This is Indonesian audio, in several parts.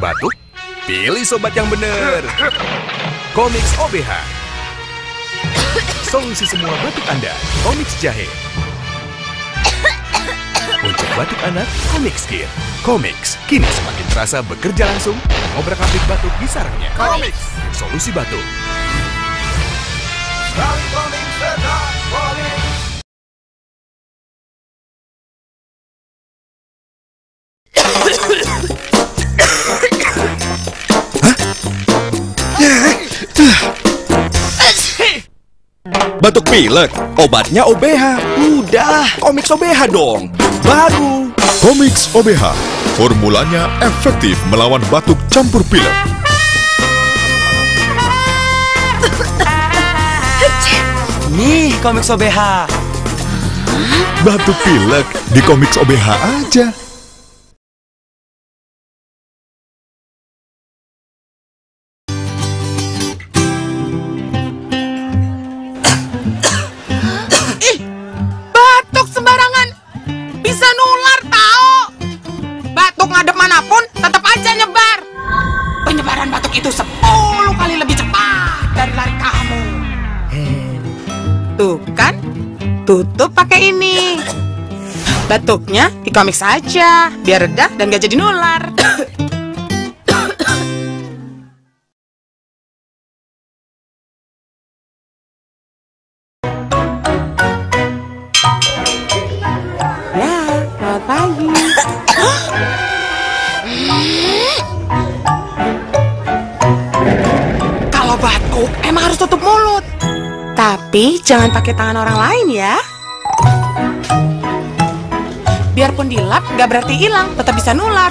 Batuk? Pilih sobat yang benar. Komiks OBH. Solusi semua batuk Anda. Komiks jahe. Untuk batuk anak, Komiks Kid. Komiks kini semakin terasa bekerja langsung, mengobrak-abrik batuk di sarangnya. Komiks, solusi batuk. Batuk pilek, obatnya OBH. Udah, Komiks OBH dong. Baru. Komiks OBH, formulanya efektif melawan batuk campur pilek. Nih, Komiks OBH. Batuk pilek di Komiks OBH aja. Batuk sembarangan bisa nular tahu. Batuk ngadep manapun tetap aja nyebar. Penyebaran batuk itu 10 kali lebih cepat dari lari kamu. Tuh kan, tutup pakai ini. Batuknya di Komiks aja, biar reda dan gak jadi nular. Selamat pagi. Kalau batuk, emang harus tutup mulut. Tapi jangan pakai tangan orang lain ya. Biarpun dilap, nggak berarti hilang, tetap bisa nular.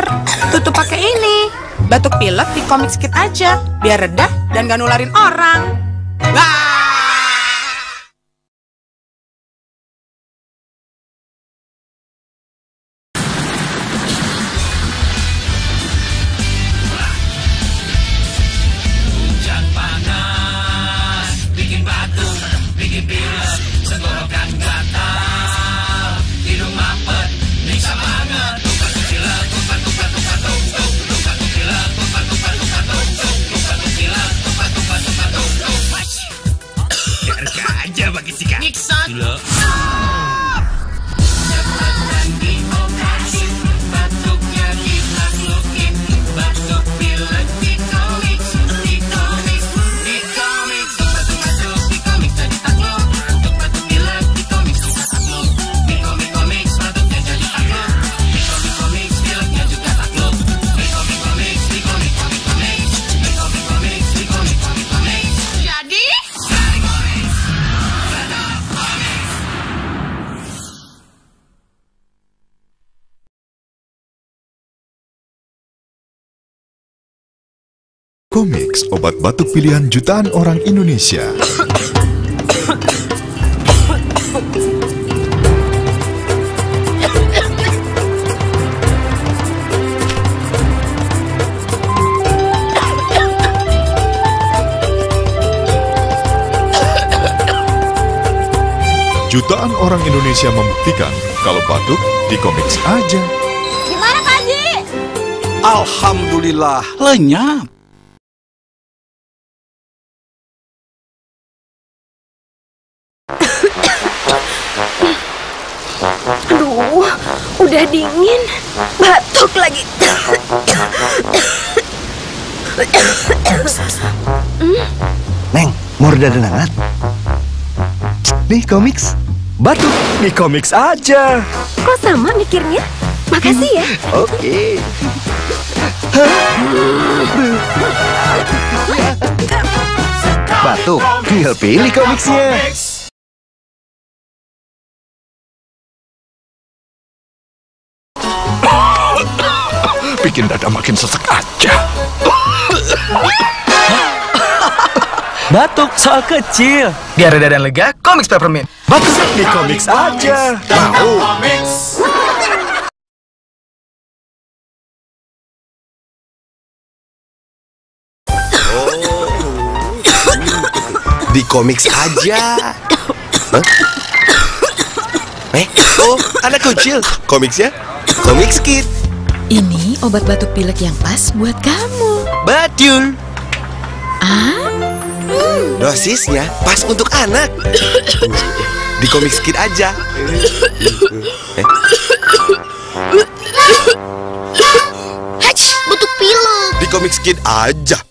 Tutup pakai ini. Batuk pilek di Komiks Kid aja, biar reda dan nggak nularin orang. Wah! Komiks, obat batuk pilihan jutaan orang Indonesia. Jutaan orang Indonesia membuktikan kalau batuk di Komiks aja. Gimana Pak Haji? Alhamdulillah, lenyap. Aduh, udah dingin, batuk lagi. Neng, mau reda dan hangat? Nih Komiks, batuk di Komiks aja. Kok sama mikirnya? Makasih ya. Oke. Batuk, tinggal pilih Komiksnya. Bikin dada makin sesek aja. Batuk soal kecil. Biar reda dan lega, Komiks Peppermint. Batuk di Komiks aja. Mau? Di Komiks aja. Hah? Oh, anak kecil. Komiksnya? Komiks Kid. Ini obat batuk pilek yang pas buat kamu. Betul. Ah? Dosisnya pas untuk anak. Di Comics Kid aja. Hach, batuk pilek. Di Comics Kid aja.